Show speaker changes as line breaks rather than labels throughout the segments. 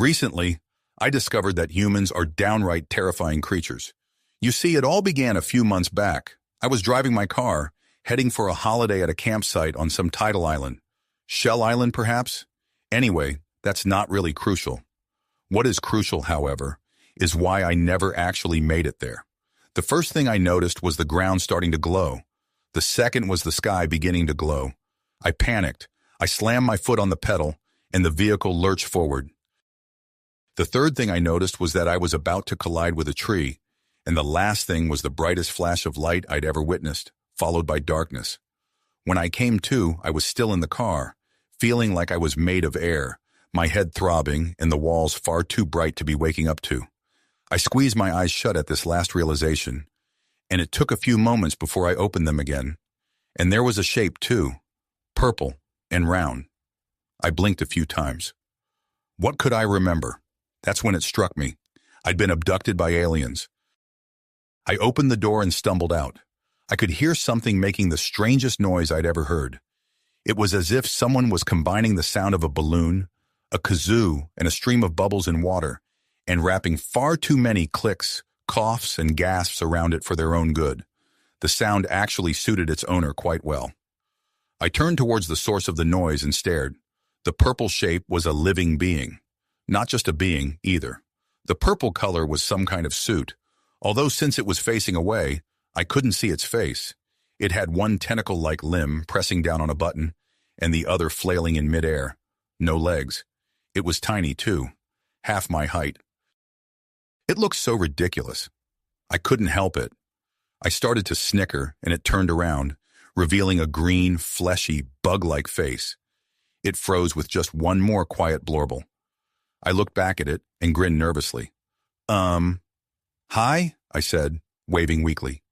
Recently, I discovered that humans are downright terrifying creatures. You see, it all began a few months back. I was driving my car, heading for a holiday at a campsite on some tidal island. Shell Island, perhaps? Anyway, that's not really crucial. What is crucial, however, is why I never actually made it there. The first thing I noticed was the ground starting to glow. The second was the sky beginning to glow. I panicked. I slammed my foot on the pedal, and the vehicle lurched forward. The third thing I noticed was that I was about to collide with a tree, and the last thing was the brightest flash of light I'd ever witnessed, followed by darkness. When I came to, I was still in the car, feeling like I was made of air, my head throbbing and the walls far too bright to be waking up to. I squeezed my eyes shut at this last realization, and it took a few moments before I opened them again. And there was a shape, too, purple and round. I blinked a few times. What could I remember? That's when it struck me. I'd been abducted by aliens. I opened the door and stumbled out. I could hear something making the strangest noise I'd ever heard. It was as if someone was combining the sound of a balloon, a kazoo, and a stream of bubbles in water, and wrapping far too many clicks, coughs, and gasps around it for their own good. The sound actually suited its owner quite well. I turned towards the source of the noise and stared. The purple shape was a living being. Not just a being, either. The purple color was some kind of suit, although since it was facing away, I couldn't see its face. It had one tentacle-like limb pressing down on a button, and the other flailing in midair. No legs. It was tiny, too. Half my height. It looked so ridiculous. I couldn't help it. I started to snicker, and it turned around, revealing a green, fleshy, bug-like face. It froze with just one more quiet blorble. I looked back at it and grinned nervously. Hi? I said, waving weakly.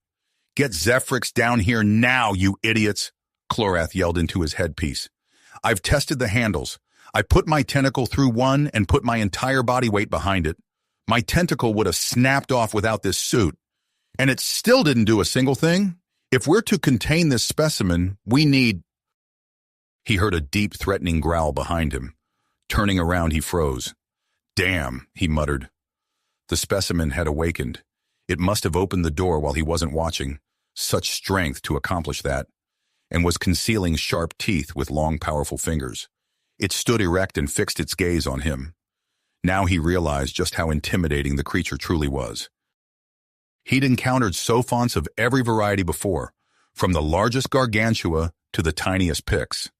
Get Zephrix down here now, you idiots! Chlorath yelled into his headpiece. I've tested the handles. I put my tentacle through one and put my entire body weight behind it. My tentacle would have snapped off without this suit. And it still didn't do a single thing? If we're to contain this specimen, we need... He heard a deep, threatening growl behind him. Turning around, he froze. Damn, he muttered. The specimen had awakened. It must have opened the door while he wasn't watching. Such strength to accomplish that. And was concealing sharp teeth with long, powerful fingers. It stood erect and fixed its gaze on him. Now he realized just how intimidating the creature truly was. He'd encountered sophonts of every variety before, from the largest gargantua to the tiniest pyx.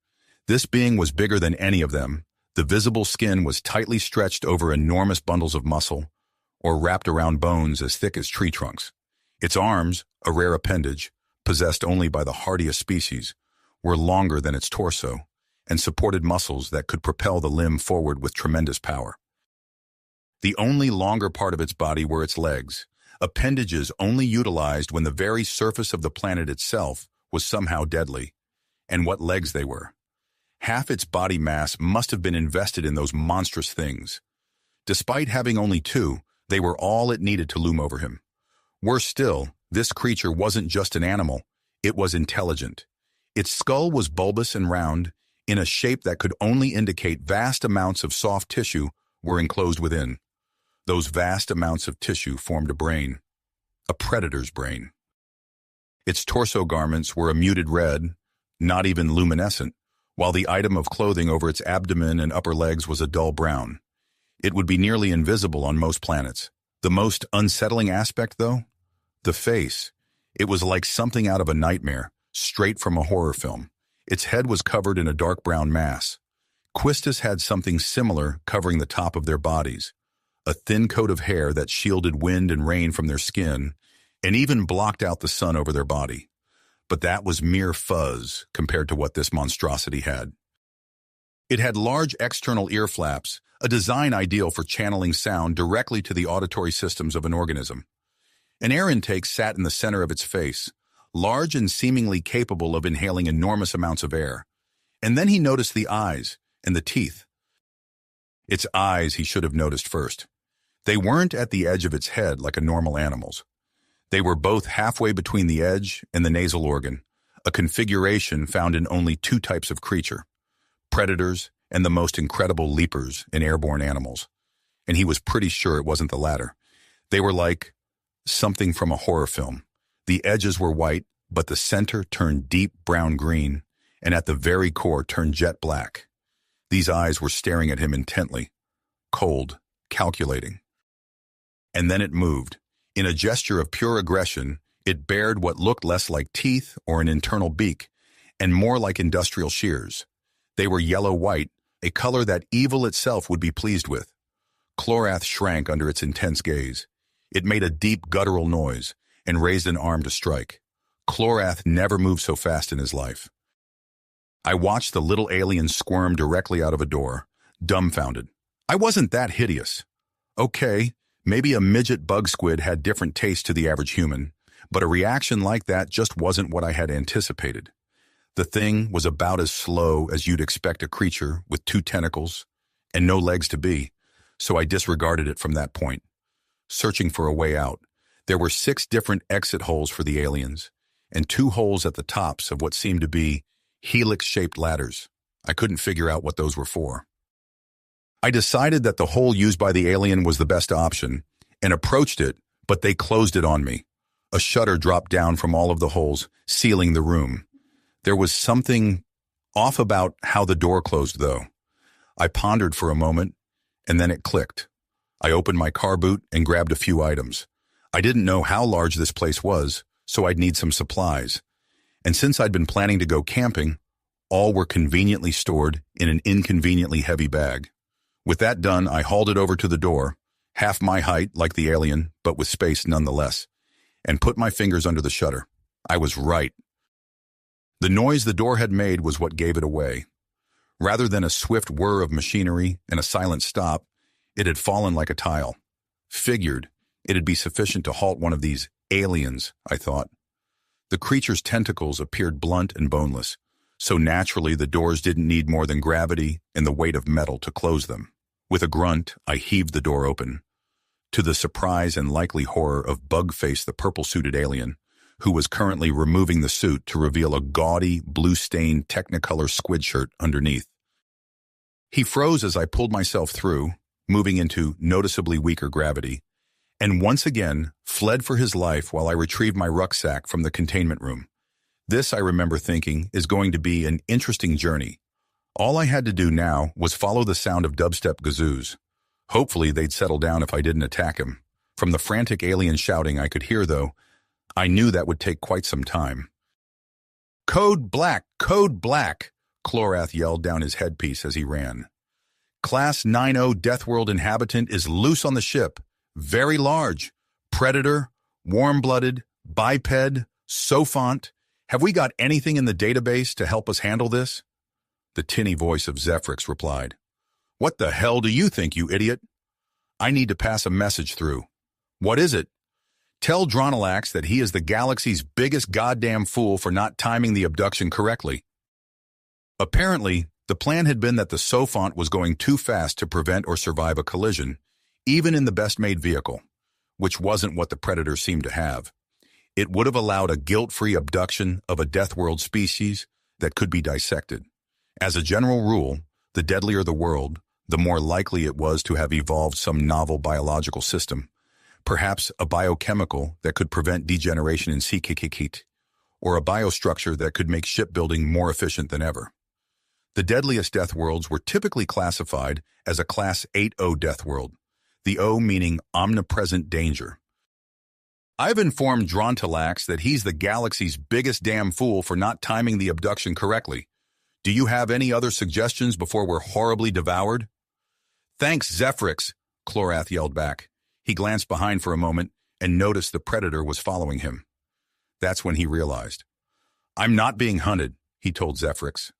This being was bigger than any of them. The visible skin was tightly stretched over enormous bundles of muscle, or wrapped around bones as thick as tree trunks. Its arms, a rare appendage, possessed only by the hardiest species, were longer than its torso, and supported muscles that could propel the limb forward with tremendous power. The only longer part of its body were its legs, appendages only utilized when the very surface of the planet itself was somehow deadly. And what legs they were. Half its body mass must have been invested in those monstrous things. Despite having only two, they were all it needed to loom over him. Worse still, this creature wasn't just an animal, it was intelligent. Its skull was bulbous and round, in a shape that could only indicate vast amounts of soft tissue were enclosed within. Those vast amounts of tissue formed a brain. A predator's brain. Its torso garments were a muted red, not even luminescent, while the item of clothing over its abdomen and upper legs was a dull brown. It would be nearly invisible on most planets. The most unsettling aspect, though? The face. It was like something out of a nightmare, straight from a horror film. Its head was covered in a dark brown mass. Quistis had something similar covering the top of their bodies. A thin coat of hair that shielded wind and rain from their skin, and even blocked out the sun over their body. But that was mere fuzz compared to what this monstrosity had. It had large external ear flaps, a design ideal for channeling sound directly to the auditory systems of an organism. An air intake sat in the center of its face, large and seemingly capable of inhaling enormous amounts of air. And then he noticed the eyes and the teeth. Its eyes he should have noticed first. They weren't at the edge of its head like a normal animal's. They were both halfway between the edge and the nasal organ, a configuration found in only two types of creature, predators and the most incredible leapers in airborne animals. and he was pretty sure it wasn't the latter. They were like something from a horror film. The edges were white, but the center turned deep brown-green, and at the very core turned jet black. These eyes were staring at him intently, cold, calculating. And then it moved. In a gesture of pure aggression, it bared what looked less like teeth or an internal beak, and more like industrial shears. They were yellow-white, a color that evil itself would be pleased with. Clorath shrank under its intense gaze. It made a deep guttural noise and raised an arm to strike. Clorath never moved so fast in his life. I watched the little alien squirm directly out of a door, dumbfounded. I wasn't that hideous. Okay, maybe a midget bug squid had different taste to the average human, but a reaction like that just wasn't what I had anticipated. The thing was about as slow as you'd expect a creature with 2 tentacles and no legs to be, so I disregarded it from that point. Searching for a way out, there were 6 different exit holes for the aliens, and 2 holes at the tops of what seemed to be helix-shaped ladders. I couldn't figure out what those were for. I decided that the hole used by the alien was the best option and approached it, but they closed it on me. A shutter dropped down from all of the holes, sealing the room. There was something off about how the door closed, though. I pondered for a moment, and then it clicked. I opened my car boot and grabbed a few items. I didn't know how large this place was, so I'd need some supplies. And since I'd been planning to go camping, all were conveniently stored in an inconveniently heavy bag. With that done, I hauled it over to the door, half my height like the alien, but with space nonetheless, and put my fingers under the shutter. I was right. The noise the door had made was what gave it away. Rather than a swift whir of machinery and a silent stop, it had fallen like a tile. Figured it'd be sufficient to halt one of these aliens, I thought. The creature's tentacles appeared blunt and boneless, so naturally the doors didn't need more than gravity and the weight of metal to close them. With a grunt, I heaved the door open. To the surprise and likely horror of Bugface, the purple-suited alien, who was currently removing the suit to reveal a gaudy, blue-stained Technicolor squid shirt underneath. He froze as I pulled myself through, moving into noticeably weaker gravity, and once again fled for his life while I retrieved my rucksack from the containment room. This, I remember thinking, is going to be an interesting journey. All I had to do now was follow the sound of dubstep gazoos. Hopefully they'd settle down if I didn't attack him. From the frantic alien shouting I could hear, though, I knew that would take quite some time. "Code Black! Code Black!" Clorath yelled down his headpiece as he ran. "Class 90 Deathworld inhabitant is loose on the ship. Very large. Predator, warm-blooded, biped, sophont. Have we got anything in the database to help us handle this?" The tinny voice of Zephrix replied. "What the hell do you think, you idiot? I need to pass a message through." "What is it?" "Tell Dronalax that he is the galaxy's biggest goddamn fool for not timing the abduction correctly." Apparently, the plan had been that the sophont was going too fast to prevent or survive a collision, even in the best-made vehicle, which wasn't what the Predator seemed to have. It would have allowed a guilt-free abduction of a Deathworld species that could be dissected. As a general rule, the deadlier the world, the more likely it was to have evolved some novel biological system, perhaps a biochemical that could prevent degeneration in Sikikikit, or a biostructure that could make shipbuilding more efficient than ever. The deadliest Deathworlds were typically classified as a Class 8O Deathworld, the O meaning omnipresent danger. "I've informed Drontalax that he's the galaxy's biggest damn fool for not timing the abduction correctly. Do you have any other suggestions before we're horribly devoured?" "Thanks, Zephrix," Clorath yelled back. He glanced behind for a moment and noticed the Predator was following him. That's when he realized. "I'm not being hunted," he told Zephrix.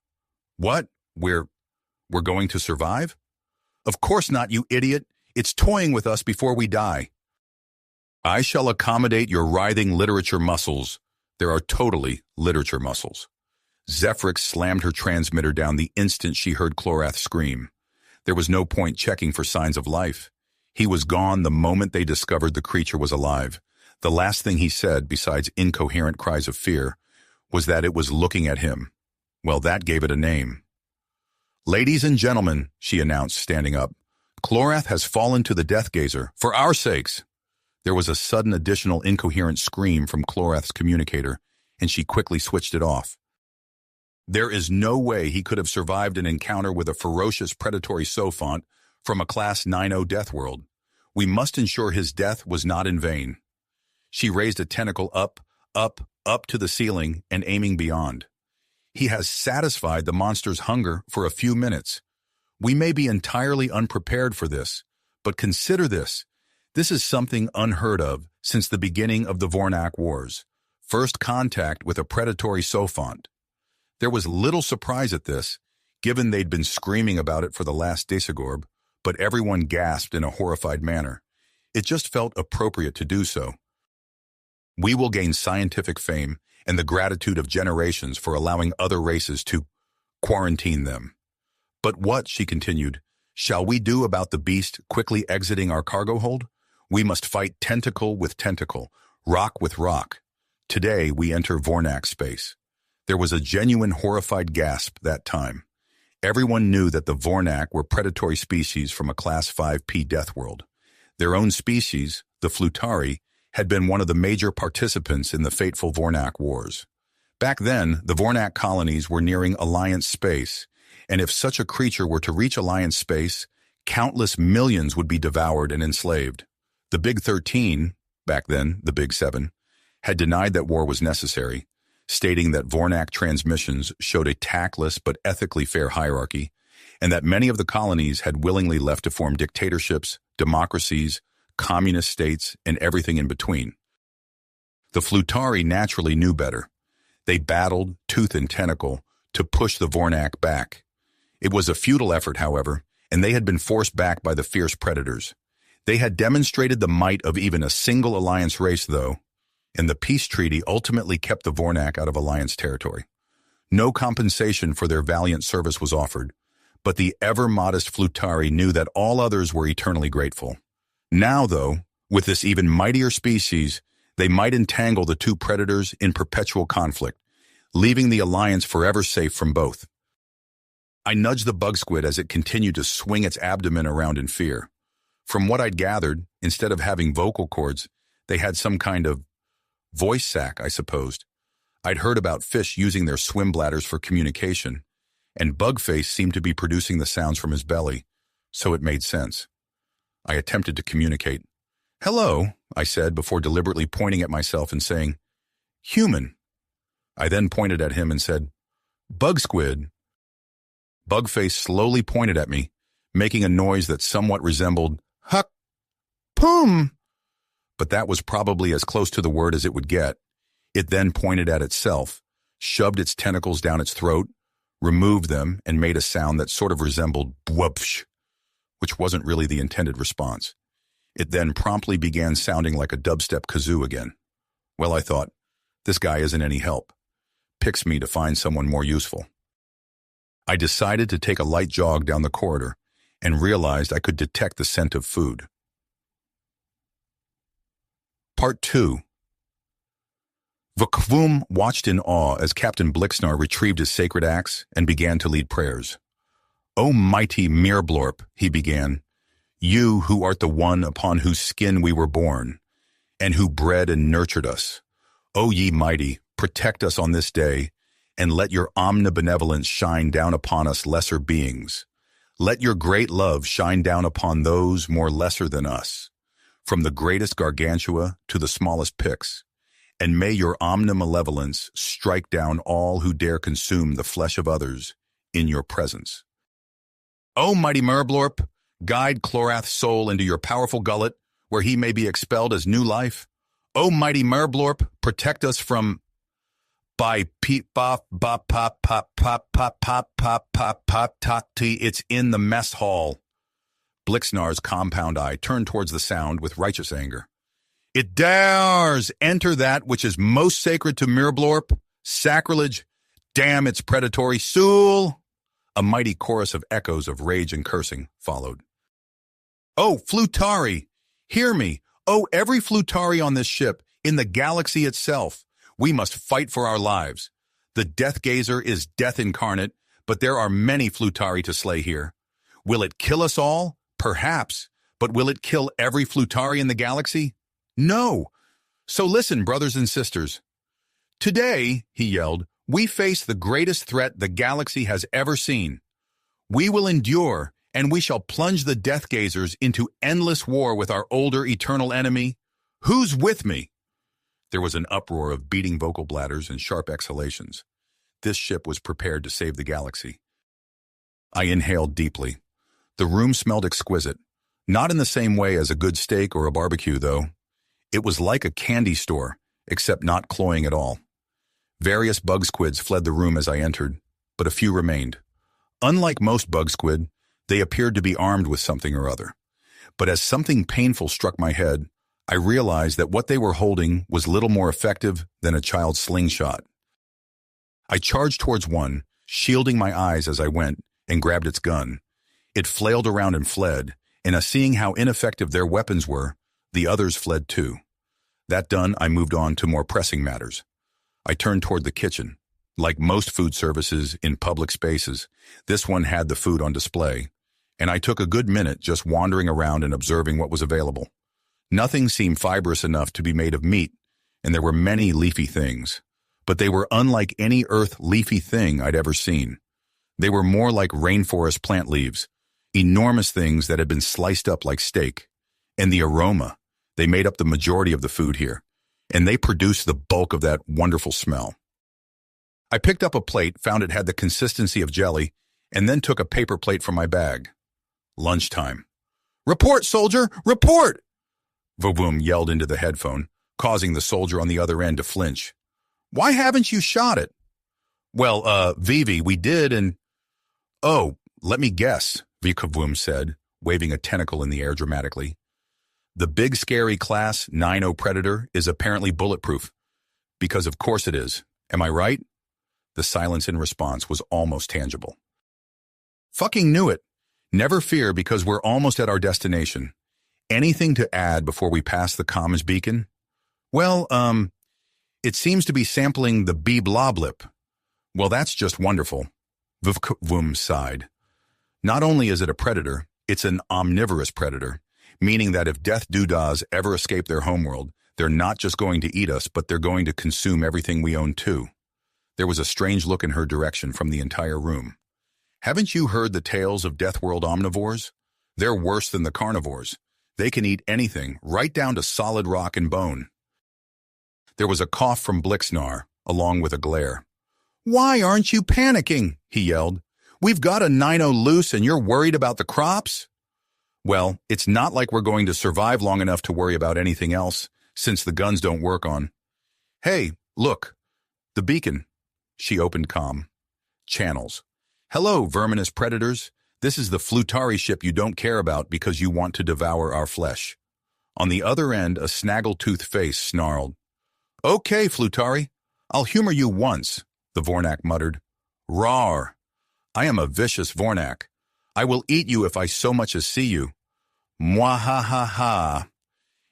"What? We're going to survive?" "Of course not, you idiot. It's toying with us before we die." "I shall accommodate your writhing literature muscles." There are totally literature muscles. Zephrix slammed her transmitter down the instant she heard Clorath scream. There was no point checking for signs of life. He was gone the moment they discovered the creature was alive. The last thing he said, besides incoherent cries of fear, was that it was looking at him. Well, that gave it a name. "Ladies and gentlemen," she announced, standing up, Clorath has fallen to the Death Gazer, for our sakes. There was a sudden additional incoherent scream from Clorath's communicator, and she quickly switched it off. There is no way he could have survived an encounter with a ferocious predatory Sophont from a Class 9-0 death world. We must ensure his death was not in vain. She raised a tentacle up to the ceiling and aiming beyond. He has satisfied the monster's hunger for a few minutes. We may be entirely unprepared for this, but consider this. This is something unheard of since the beginning of the Vornak Wars. First contact with a predatory Sophont. There was little surprise at this, given they'd been screaming about it for the last Desegorb, but everyone gasped in a horrified manner. It just felt appropriate to do so. We will gain scientific fame and the gratitude of generations for allowing other races to quarantine them. But what, she continued, shall we do about the beast quickly exiting our cargo hold? We must fight tentacle with tentacle, rock with rock. Today we enter Vornak space. There was a genuine horrified gasp that time. Everyone knew that the Vornak were predatory species from a Class 5P death world. Their own species, the Flutari, had been one of the major participants in the fateful Vornak Wars. Back then, the Vornak colonies were nearing Alliance space, and if such a creature were to reach Alliance space, countless millions would be devoured and enslaved. The Big 13, back then the Big 7, had denied that war was necessary, stating that Vornak transmissions showed a tactless but ethically fair hierarchy, and that many of the colonies had willingly left to form dictatorships, democracies, communist states, and everything in between. The Flutari naturally knew better. They battled, tooth and tentacle, to push the Vornak back. It was a futile effort, however, and they had been forced back by the fierce predators. They had demonstrated the might of even a single Alliance race, though, and the peace treaty ultimately kept the Vornak out of Alliance territory. No compensation for their valiant service was offered, but the ever-modest Flutari knew that all others were eternally grateful. Now, though, with this even mightier species, they might entangle the two predators in perpetual conflict, leaving the Alliance forever safe from both. I nudged the bug squid as it continued to swing its abdomen around in fear. From what I'd gathered, instead of having vocal cords, they had some kind of voice sac, I supposed. I'd heard about fish using their swim bladders for communication, and Bugface seemed to be producing the sounds from his belly, so it made sense. I attempted to communicate. "Hello," I said before deliberately pointing at myself and saying, "Human." I then pointed at him and said, "Bug squid." Bugface slowly pointed at me, making a noise that somewhat resembled "huck, poom," but that was probably as close to the word as it would get. It then pointed at itself, shoved its tentacles down its throat, removed them, and made a sound that sort of resembled "bwupsh," which wasn't really the intended response. It then promptly began sounding like a dubstep kazoo again. Well, I thought, this guy isn't any help. Picks me to find someone more useful. I decided to take a light jog down the corridor and realized I could detect the scent of food. Part 2. Vukvum watched in awe as Captain Blixnar retrieved his sacred axe and began to lead prayers. "O mighty Mirblorp," he began, "you who art the one upon whose skin we were born, and who bred and nurtured us. O ye mighty, protect us on this day, and let your omnibenevolence shine down upon us lesser beings. Let your great love shine down upon those more lesser than us, from the greatest gargantua to the smallest pix, and may your omnimalevolence strike down all who dare consume the flesh of others in your presence. O mighty Mirblorp, guide Clorath's soul into your powerful gullet, where he may be expelled as new life. O mighty Mirblorp, protect us from by peep bop bop pop pop pop pop pop pop pop pop tati. It's in the mess hall." Blixnar's compound eye turned towards the sound with righteous anger. "It dares enter that which is most sacred to Mirblorp. Sacrilege! Damn its predatory soul!" A mighty chorus of echoes of rage and cursing followed. "Oh, Flutari! Hear me! Oh, every Flutari on this ship, in the galaxy itself! We must fight for our lives. The Death Gazer is death incarnate, but there are many Flutari to slay here. Will it kill us all? Perhaps, but will it kill every Flutari in the galaxy? No. So listen, brothers and sisters. Today, he yelled, we face the greatest threat the galaxy has ever seen. We will endure, and we shall plunge the Death Gazers into endless war with our older eternal enemy. Who's with me? There was an uproar of beating vocal bladders and sharp exhalations. This ship was prepared to save the galaxy. I inhaled deeply. The room smelled exquisite. Not in the same way as a good steak or a barbecue, though. It was like a candy store, except not cloying at all. Various bug squids fled the room as I entered, but a few remained. Unlike most bug squid, they appeared to be armed with something or other. But as something painful struck my head, I realized that what they were holding was little more effective than a child's slingshot. I charged towards one, shielding my eyes as I went, and grabbed its gun. It flailed around and fled, and seeing how ineffective their weapons were, the others fled too. That done, I moved on to more pressing matters. I turned toward the kitchen. Like most food services in public spaces, this one had the food on display, and I took a good minute just wandering around and observing what was available. Nothing seemed fibrous enough to be made of meat, and there were many leafy things, but they were unlike any earth leafy thing I'd ever seen. They were more like rainforest plant leaves, enormous things that had been sliced up like steak. And the aroma, they made up the majority of the food here, and they produced the bulk of that wonderful smell. I picked up a plate, found it had the consistency of jelly, and then took a paper plate from my bag. Lunchtime. "Report, soldier! Report!" Vovoom yelled into the headphone, causing the soldier on the other end to flinch. "Why haven't you shot it?" "Well, Vivi, we did, and—" "Oh, let me guess," Vovoom said, waving a tentacle in the air dramatically. "The big scary Class 9O Predator is apparently bulletproof. Because of course it is. Am I right?" The silence in response was almost tangible. "Fucking knew it. Never fear because we're almost at our destination. Anything to add before we pass the comms beacon?" "Well, it seems to be sampling the B-bloblip." "Well, that's just wonderful." Vovoom sighed. "Not only is it a predator, it's an omnivorous predator, meaning that if death doodahs ever escape their homeworld, they're not just going to eat us, but they're going to consume everything we own too." There was a strange look in her direction from the entire room. "Haven't you heard the tales of Deathworld omnivores? They're worse than the carnivores. They can eat anything, right down to solid rock and bone." There was a cough from Blixnar, along with a glare. "Why aren't you panicking?" he yelled. "We've got a 9-0 loose and you're worried about the crops?" "Well, it's not like we're going to survive long enough to worry about anything else, since the guns don't work on." "Hey, look, the beacon." She opened comm. Channels. "Hello, verminous predators. This is the Flutari ship you don't care about because you want to devour our flesh." On the other end, a snaggletooth face snarled. "Okay, Flutari, I'll humor you once," the Vornak muttered. "Rawr. I am a vicious Vornak. I will eat you if I so much as see you. Mwahaha.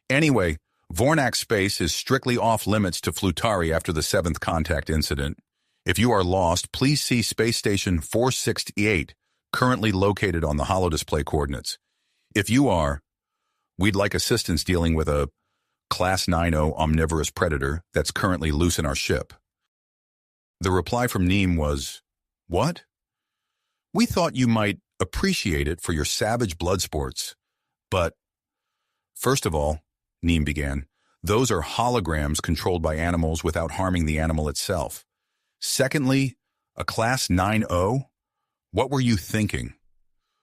Anyway, Vornak space is strictly off limits to Flutari after the 7th contact incident. If you are lost, please see Space Station 468, currently located on the holodisplay coordinates. If you are, we'd like assistance dealing with a Class 9O omnivorous predator that's currently loose in our ship." The reply from Neem was, "What? We thought you might appreciate it for your savage blood sports, but—" "First of all," Neem began, "those are holograms controlled by animals without harming the animal itself. Secondly, a Class 9O? What were you thinking?"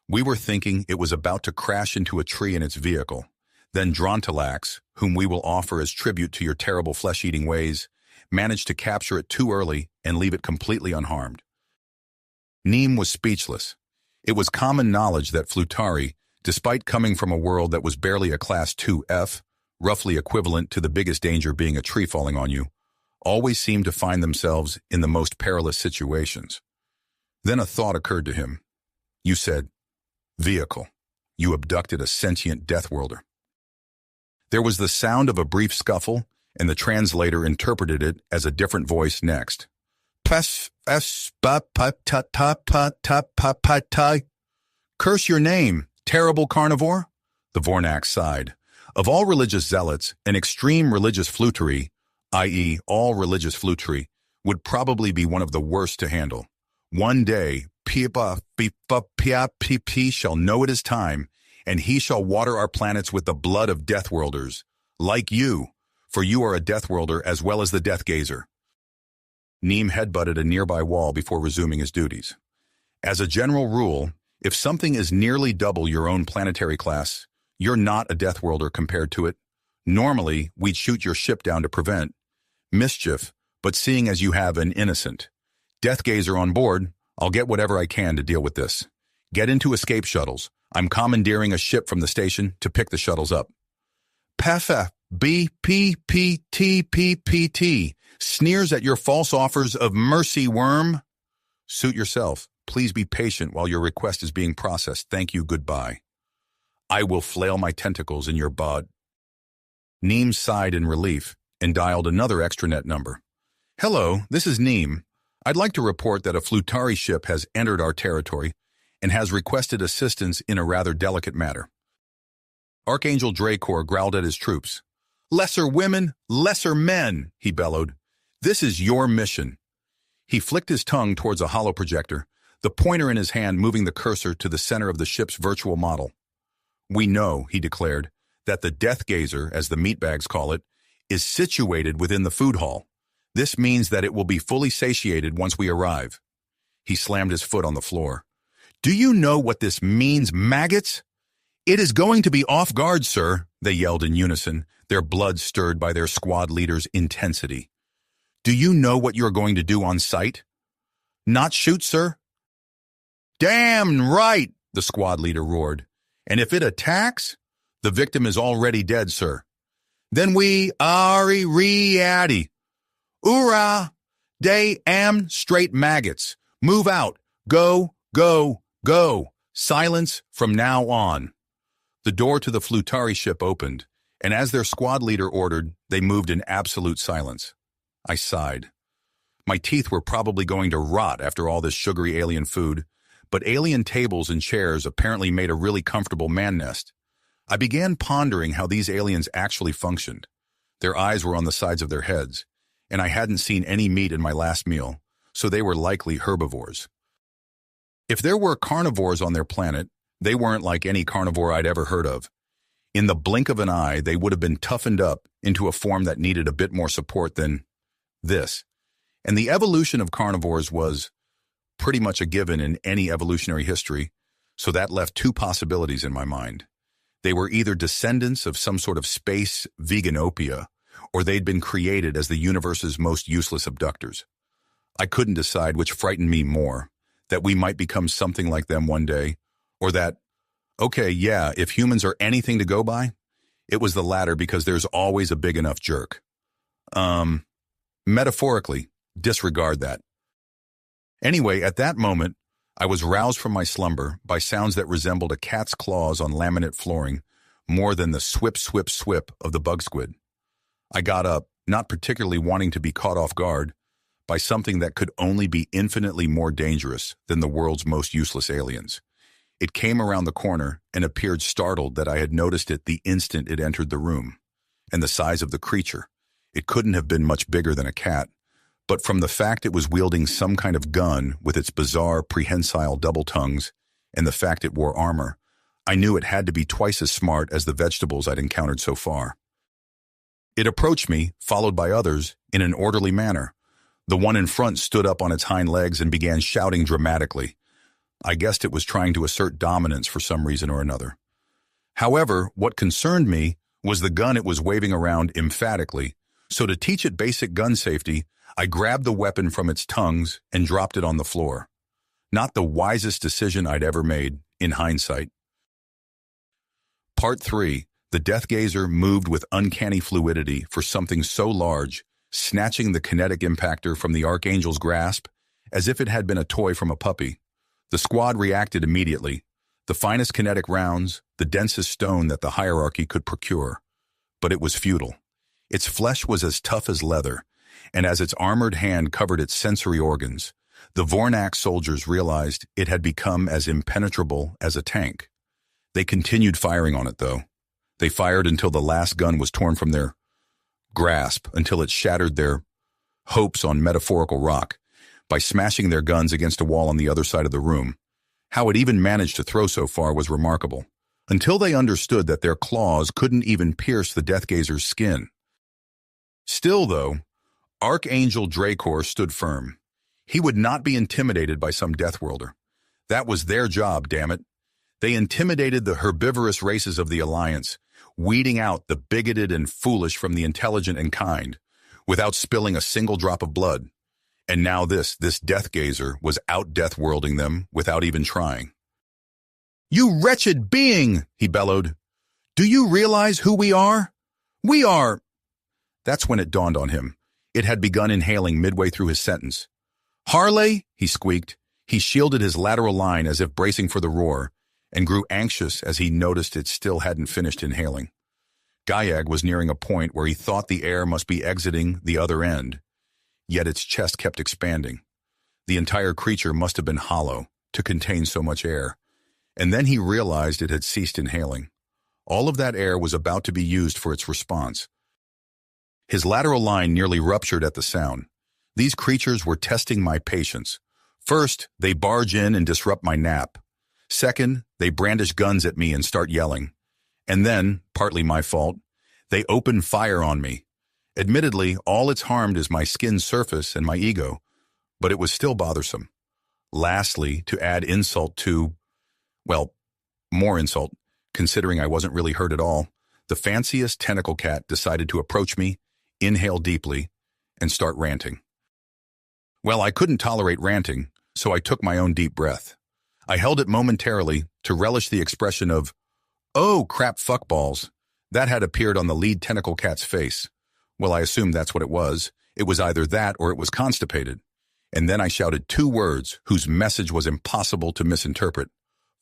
"We were thinking it was about to crash into a tree in its vehicle. Then Drontalax, whom we will offer as tribute to your terrible flesh-eating ways, managed to capture it too early and leave it completely unharmed." Neem was speechless. It was common knowledge that Flutari, despite coming from a world that was barely a Class 2F, roughly equivalent to the biggest danger being a tree falling on you, always seemed to find themselves in the most perilous situations. Then a thought occurred to him. "You said, vehicle. You abducted a sentient Deathworlder." There was the sound of a brief scuffle, and the translator interpreted it as a different voice next. "Curse your name," Terrible carnivore? The Vornak sighed. Of all religious zealots, an extreme religious fluttery, i.e. all religious fluttery, would probably be one of the worst to handle. One day, Pipa shall know it is time, and he shall water our planets with the blood of Deathworlders, like you, for you are a Deathworlder as well as the Deathgazer. Neem headbutted a nearby wall before resuming his duties. As a general rule, if something is nearly double your own planetary class, you're not a Deathworlder compared to it. Normally, we'd shoot your ship down to prevent mischief, but seeing as you have an innocent Deathgazer on board, I'll get whatever I can to deal with this. Get into escape shuttles. I'm commandeering a ship from the station to pick the shuttles up. PFF BPPTPPT sneers at your false offers of mercy, worm. Suit yourself. Please be patient while your request is being processed. Thank you, goodbye. I will flail my tentacles in your bud. Neem sighed in relief and dialed another extranet number. Hello, this is Neem. I'd like to report that a Flutari ship has entered our territory and has requested assistance in a rather delicate matter. Archangel Dracor growled at his troops. Lesser women, lesser men, he bellowed. This is your mission. He flicked his tongue towards a holoprojector, the pointer in his hand moving the cursor to the center of the ship's virtual model. We know, he declared, that the Deathgazer, as the meatbags call it, is situated within the food hall. This means that it will be fully satiated once we arrive. He slammed his foot on the floor. Do you know what this means, maggots? It is going to be off guard, sir, they yelled in unison, their blood stirred by their squad leader's intensity. Do you know what you're going to do on sight? Not shoot, sir? Damn right, the squad leader roared. And if it attacks, the victim is already dead, sir. Then we are ready. Oorah! They am straight maggots. Move out. Go, go, go. Silence from now on. The door to the Flutari ship opened, and as their squad leader ordered, they moved in absolute silence. I sighed. My teeth were probably going to rot after all this sugary alien food, but alien tables and chairs apparently made a really comfortable man nest. I began pondering how these aliens actually functioned. Their eyes were on the sides of their heads, and I hadn't seen any meat in my last meal, so they were likely herbivores. If there were carnivores on their planet, they weren't like any carnivore I'd ever heard of. In the blink of an eye, they would have been toughened up into a form that needed a bit more support than this. And the evolution of carnivores was pretty much a given in any evolutionary history, so that left two possibilities in my mind. They were either descendants of some sort of space veganopia, or they'd been created as the universe's most useless abductors. I couldn't decide which frightened me more, that we might become something like them one day, or that, okay, yeah, if humans are anything to go by, it was the latter because there's always a big enough jerk. Metaphorically, disregard that. Anyway, at that moment, I was roused from my slumber by sounds that resembled a cat's claws on laminate flooring more than the swip, swip, swip of the bug squid. I got up, not particularly wanting to be caught off guard by something that could only be infinitely more dangerous than the world's most useless aliens. It came around the corner and appeared startled that I had noticed it the instant it entered the room. And the size of the creature. It couldn't have been much bigger than a cat, but from the fact it was wielding some kind of gun with its bizarre prehensile double tongues and the fact it wore armor, I knew it had to be twice as smart as the vegetables I'd encountered so far. It approached me, followed by others, in an orderly manner. The one in front stood up on its hind legs and began shouting dramatically. I guessed it was trying to assert dominance for some reason or another. However, what concerned me was the gun it was waving around emphatically, so to teach it basic gun safety, I grabbed the weapon from its tongues and dropped it on the floor. Not the wisest decision I'd ever made, in hindsight. Part 3. The Deathgazer moved with uncanny fluidity for something so large, snatching the kinetic impactor from the Archangel's grasp, as if it had been a toy from a puppy. The squad reacted immediately. The finest kinetic rounds, the densest stone that the hierarchy could procure. But it was futile. Its flesh was as tough as leather, and as its armored hand covered its sensory organs, the Vornak soldiers realized it had become as impenetrable as a tank. They continued firing on it, though. They fired until the last gun was torn from their grasp, until it shattered their hopes on metaphorical rock by smashing their guns against a wall on the other side of the room. How it even managed to throw so far was remarkable, until they understood that their claws couldn't even pierce the Deathgazer's skin. Still, though, Archangel Dracor stood firm. He would not be intimidated by some Deathworlder. That was their job, damn it. They intimidated the herbivorous races of the Alliance, weeding out the bigoted and foolish from the intelligent and kind, without spilling a single drop of blood. And now this Deathgazer was out-Deathworlding them without even trying. "You wretched being!" he bellowed. "Do you realize who we are? We are—" That's when it dawned on him. It had begun inhaling midway through his sentence. "Harley," he squeaked. He shielded his lateral line as if bracing for the roar, and grew anxious as he noticed it still hadn't finished inhaling. Gaiag was nearing a point where he thought the air must be exiting the other end, yet its chest kept expanding. The entire creature must have been hollow to contain so much air, and then he realized it had ceased inhaling. All of that air was about to be used for its response. His lateral line nearly ruptured at the sound. These creatures were testing my patience. First, they barge in and disrupt my nap. Second, they brandish guns at me and start yelling. And then, partly my fault, they open fire on me. Admittedly, all it's harmed is my skin surface and my ego, but it was still bothersome. Lastly, to add insult to, well, more insult, considering I wasn't really hurt at all, the fanciest tentacle cat decided to approach me, inhale deeply, and start ranting. Well, I couldn't tolerate ranting, so I took my own deep breath. I held it momentarily to relish the expression of, "Oh, crap fuckballs," that had appeared on the lead tentacle cat's face. Well, I assumed that's what it was. It was either that or it was constipated. And then I shouted two words whose message was impossible to misinterpret.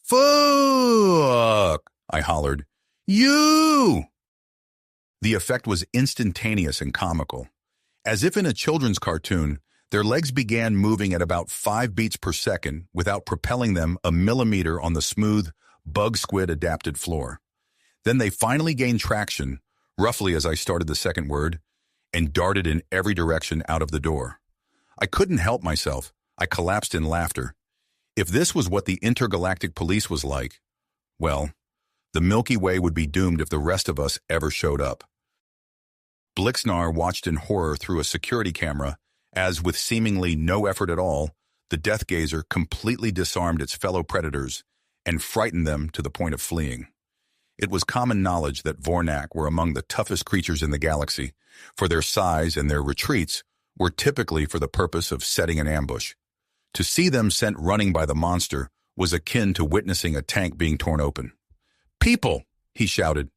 "Fuck!" I hollered. "You!" The effect was instantaneous and comical. As if in a children's cartoon, their legs began moving at about 5 beats per second without propelling them a millimeter on the smooth, bug-squid-adapted floor. Then they finally gained traction, roughly as I started the second word, and darted in every direction out of the door. I couldn't help myself. I collapsed in laughter. If this was what the intergalactic police was like, well, the Milky Way would be doomed if the rest of us ever showed up. Blixnar watched in horror through a security camera as, with seemingly no effort at all, the Deathgazer completely disarmed its fellow predators and frightened them to the point of fleeing. It was common knowledge that Vornak were among the toughest creatures in the galaxy, for their size, and their retreats were typically for the purpose of setting an ambush. To see them sent running by the monster was akin to witnessing a tank being torn open. "People," he shouted,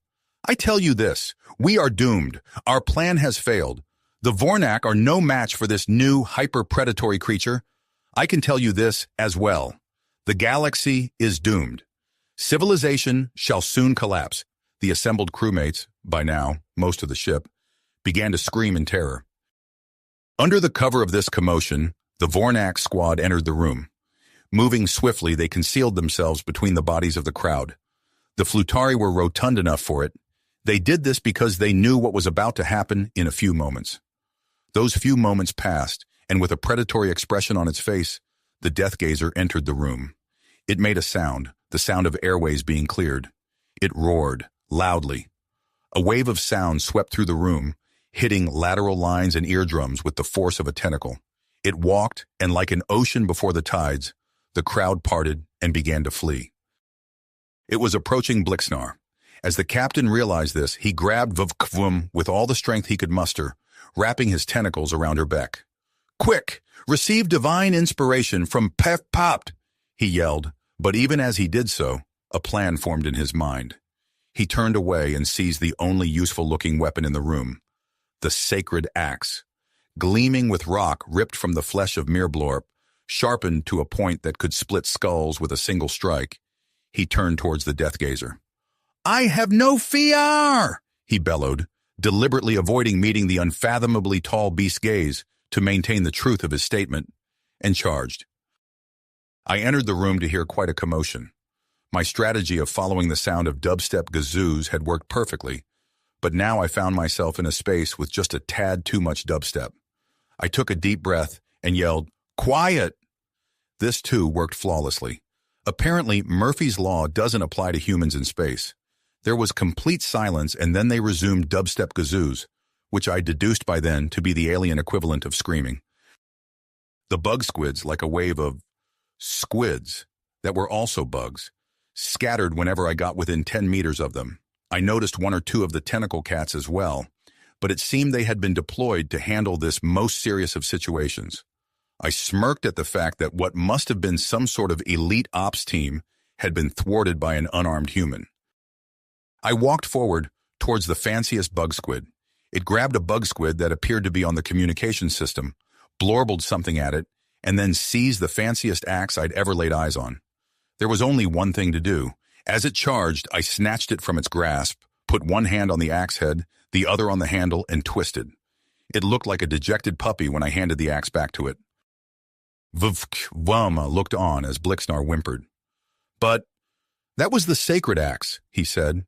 "I tell you this, we are doomed. Our plan has failed. The Vornak are no match for this new, hyper-predatory creature. I can tell you this as well. The galaxy is doomed. Civilization shall soon collapse." The assembled crewmates, by now, most of the ship, began to scream in terror. Under the cover of this commotion, the Vornak squad entered the room. Moving swiftly, they concealed themselves between the bodies of the crowd. The Flutari were rotund enough for it. They did this because they knew what was about to happen in a few moments. Those few moments passed, and with a predatory expression on its face, the Deathgazer entered the room. It made a sound, the sound of airways being cleared. It roared, loudly. A wave of sound swept through the room, hitting lateral lines and eardrums with the force of a tentacle. It walked, and like an ocean before the tides, the crowd parted and began to flee. It was approaching Blixnar. As the captain realized this, he grabbed Vvkvum with all the strength he could muster, wrapping his tentacles around her neck. "Quick! Receive divine inspiration from Pef Popt!" he yelled, but even as he did so, a plan formed in his mind. He turned away and seized the only useful-looking weapon in the room, the sacred axe. Gleaming with rock ripped from the flesh of Mirblorp, sharpened to a point that could split skulls with a single strike, he turned towards the Deathgazer. "I have no fear!" he bellowed, deliberately avoiding meeting the unfathomably tall beast's gaze to maintain the truth of his statement, and charged. I entered the room to hear quite a commotion. My strategy of following the sound of dubstep gazoos had worked perfectly, but now I found myself in a space with just a tad too much dubstep. I took a deep breath and yelled, "Quiet!" This too worked flawlessly. Apparently, Murphy's Law doesn't apply to humans in space. There was complete silence, and then they resumed dubstep gazoos, which I deduced by then to be the alien equivalent of screaming. The bug squids, like a wave of squids that were also bugs, scattered whenever I got within 10 meters of them. I noticed one or two of the tentacle cats as well, but it seemed they had been deployed to handle this most serious of situations. I smirked at the fact that what must have been some sort of elite ops team had been thwarted by an unarmed human. I walked forward towards the fanciest bug squid. It grabbed a bug squid that appeared to be on the communication system, blorbled something at it, and then seized the fanciest axe I'd ever laid eyes on. There was only one thing to do. As it charged, I snatched it from its grasp, put one hand on the axe head, the other on the handle, and twisted. It looked like a dejected puppy when I handed the axe back to it. Vvk looked on as Blixnar whimpered. "But that was the sacred axe," he said,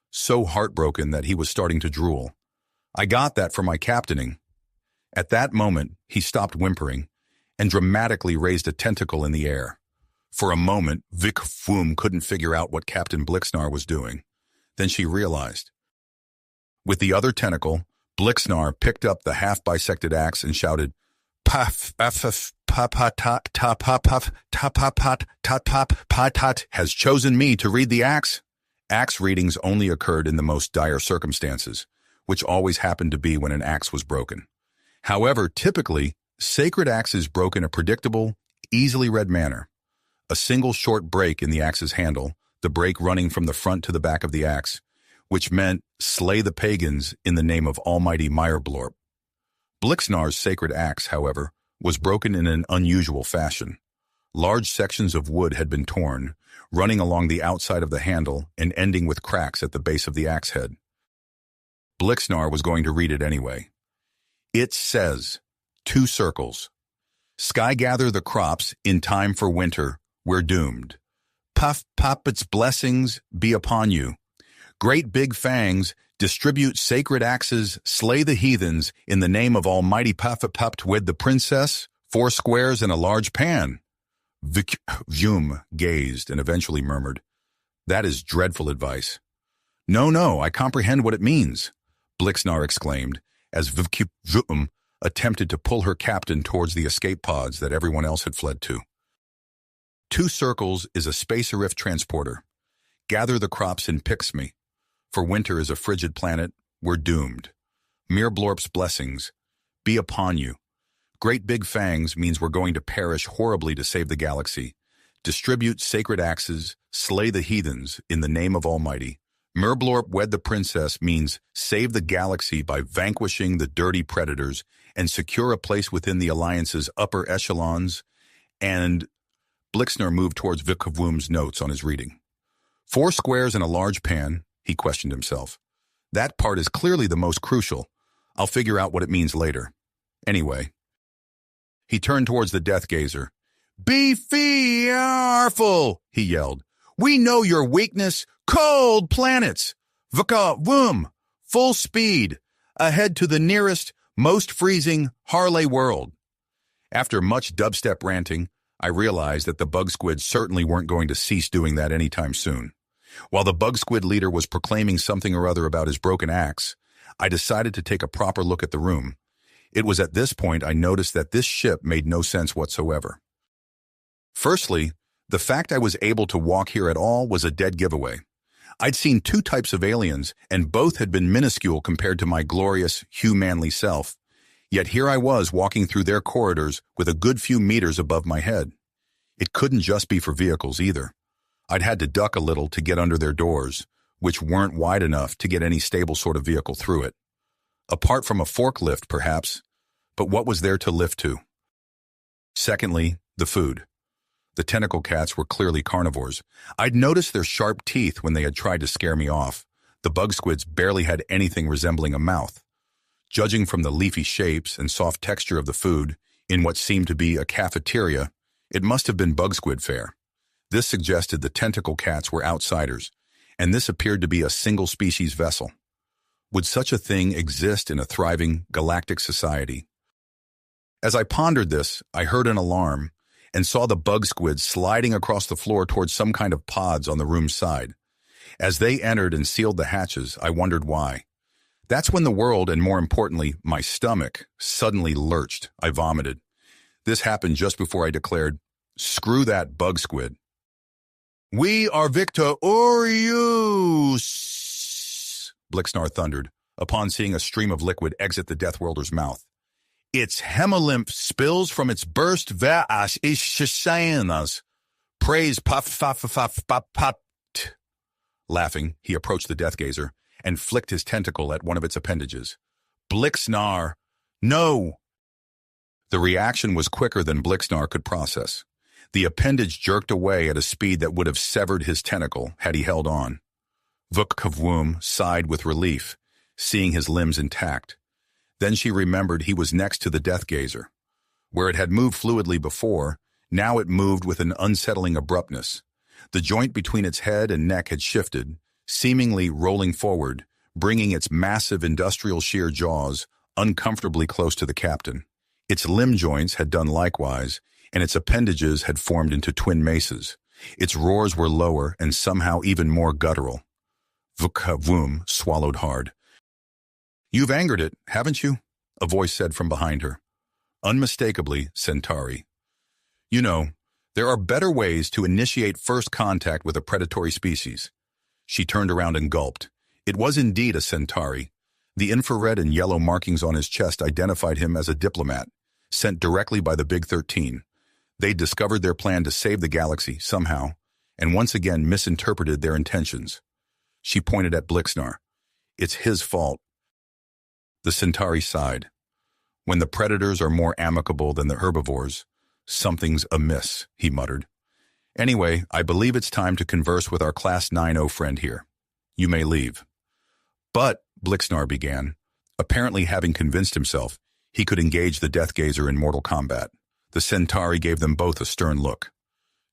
so heartbroken that he was starting to drool. "I got that for my captaining." At that moment, he stopped whimpering and dramatically raised a tentacle in the air. For a moment, Vic Foom couldn't figure out what Captain Blixnar was doing. Then she realized. With the other tentacle, Blixnar picked up the half-bisected axe and shouted, "Puff, puff, has chosen me to read the axe." Axe readings only occurred in the most dire circumstances, which always happened to be when an axe was broken. However, typically, sacred axes broke in a predictable, easily read manner. A single short break in the axe's handle, the break running from the front to the back of the axe, which meant slay the pagans in the name of Almighty Meyerblorp. Blixnar's sacred axe, however, was broken in an unusual fashion. Large sections of wood had been torn, running along the outside of the handle and ending with cracks at the base of the axe head. Blixnar was going to read it anyway. It says, 2 circles. "Sky gather the crops in time for winter, we're doomed. Puff Puppet's blessings be upon you. Great big fangs, distribute sacred axes, slay the heathens in the name of Almighty Puffet with the princess, 4 squares and a large pan." Vum gazed and eventually murmured, "That is dreadful advice." No, I comprehend what it means," Blixnar exclaimed, as Vum attempted to pull her captain towards the escape pods that everyone else had fled to. 2 circles is a space-arift transporter. Gather the crops in Pixme. For winter is a frigid planet, we're doomed. Mirblorp's blessings be upon you. Great big fangs means we're going to perish horribly to save the galaxy. Distribute sacred axes, slay the heathens in the name of Almighty. Mirblorp wed the princess means save the galaxy by vanquishing the dirty predators and secure a place within the Alliance's upper echelons. And Blixnar moved towards Vikavum's notes on his reading. 4 squares and a large pan, he questioned himself. That part is clearly the most crucial. I'll figure out what it means later. Anyway. He turned towards the Death Gazer. "Be fearful," he yelled. "We know your weakness. Cold planets. Vikavum. Full speed. Ahead to the nearest, most freezing Harley world." After much dubstep ranting, I realized that the bug squids certainly weren't going to cease doing that anytime soon. While the bug squid leader was proclaiming something or other about his broken axe, I decided to take a proper look at the room. It was at this point I noticed that this ship made no sense whatsoever. Firstly, the fact I was able to walk here at all was a dead giveaway. I'd seen 2 types of aliens, and both had been minuscule compared to my glorious, humanly self. Yet here I was walking through their corridors with a good few meters above my head. It couldn't just be for vehicles either. I'd had to duck a little to get under their doors, which weren't wide enough to get any stable sort of vehicle through it. Apart from a forklift, perhaps, but what was there to lift to? Secondly, the food. The tentacle cats were clearly carnivores. I'd noticed their sharp teeth when they had tried to scare me off. The bug squids barely had anything resembling a mouth. Judging from the leafy shapes and soft texture of the food, in what seemed to be a cafeteria, it must have been bug squid fare. This suggested the tentacle cats were outsiders, and this appeared to be a single-species vessel. Would such a thing exist in a thriving galactic society? As I pondered this, I heard an alarm and saw the bug squids sliding across the floor towards some kind of pods on the room's side. As they entered and sealed the hatches, I wondered why. That's when the world, and more importantly, my stomach, suddenly lurched. I vomited. This happened just before I declared, "Screw that bug squid." "We are victorious," Blixnar thundered, upon seeing a stream of liquid exit the Death Worlder's mouth. "Its hemolymph spills from its burst veras ishasanas. Praise puff. Laughing, he approached the Deathgazer and flicked his tentacle at one of its appendages. "Blixnar, no!" The reaction was quicker than Blixnar could process. The appendage jerked away at a speed that would have severed his tentacle had he held on. Vuk-Kavwoom sighed with relief, seeing his limbs intact. Then she remembered he was next to the Deathgazer. Where it had moved fluidly before, now it moved with an unsettling abruptness. The joint between its head and neck had shifted, seemingly rolling forward, bringing its massive industrial shear jaws uncomfortably close to the captain. Its limb joints had done likewise, and its appendages had formed into twin maces. Its roars were lower and somehow even more guttural. Vuk-Kavwoom swallowed hard. "You've angered it, haven't you?" a voice said from behind her. Unmistakably, Centauri. "You know, there are better ways to initiate first contact with a predatory species." She turned around and gulped. It was indeed a Centauri. The infrared and yellow markings on his chest identified him as a diplomat, sent directly by the Big 13. They discovered their plan to save the galaxy, somehow, and once again misinterpreted their intentions. She pointed at Blixnar. "It's his fault." The Centauri sighed. "When the predators are more amicable than the herbivores, something's amiss," he muttered. "Anyway, I believe it's time to converse with our Class 9-0 friend here. You may leave." "But," Blixnar began, apparently having convinced himself he could engage the Deathgazer in mortal combat. The Centauri gave them both a stern look.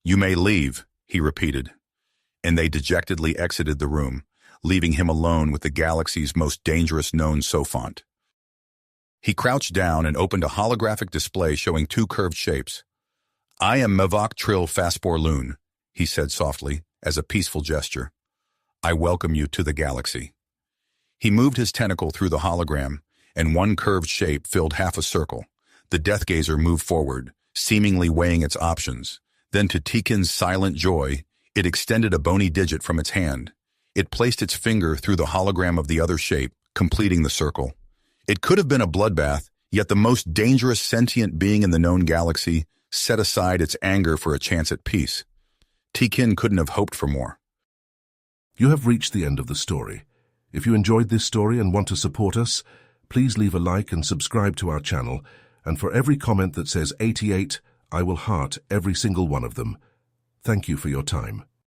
"You may leave," he repeated, and they dejectedly exited the room, leaving him alone with the galaxy's most dangerous known Sophont. He crouched down and opened a holographic display showing two curved shapes. "I am Mavok Trill Faspor Loon," he said softly, as a peaceful gesture. "I welcome you to the galaxy." He moved his tentacle through the hologram, and one curved shape filled half a circle. The Deathgazer moved forward, seemingly weighing its options. Then, to Tikin's silent joy, it extended a bony digit from its hand. It placed its finger through the hologram of the other shape, completing the circle. It could have been a bloodbath, yet the most dangerous sentient being in the known galaxy set aside its anger for a chance at peace. Tikin couldn't have hoped for more.
You have reached the end of the story. If you enjoyed this story and want to support us, please leave a like and subscribe to our channel, and for every comment that says 88, I will heart every single one of them. Thank you for your time.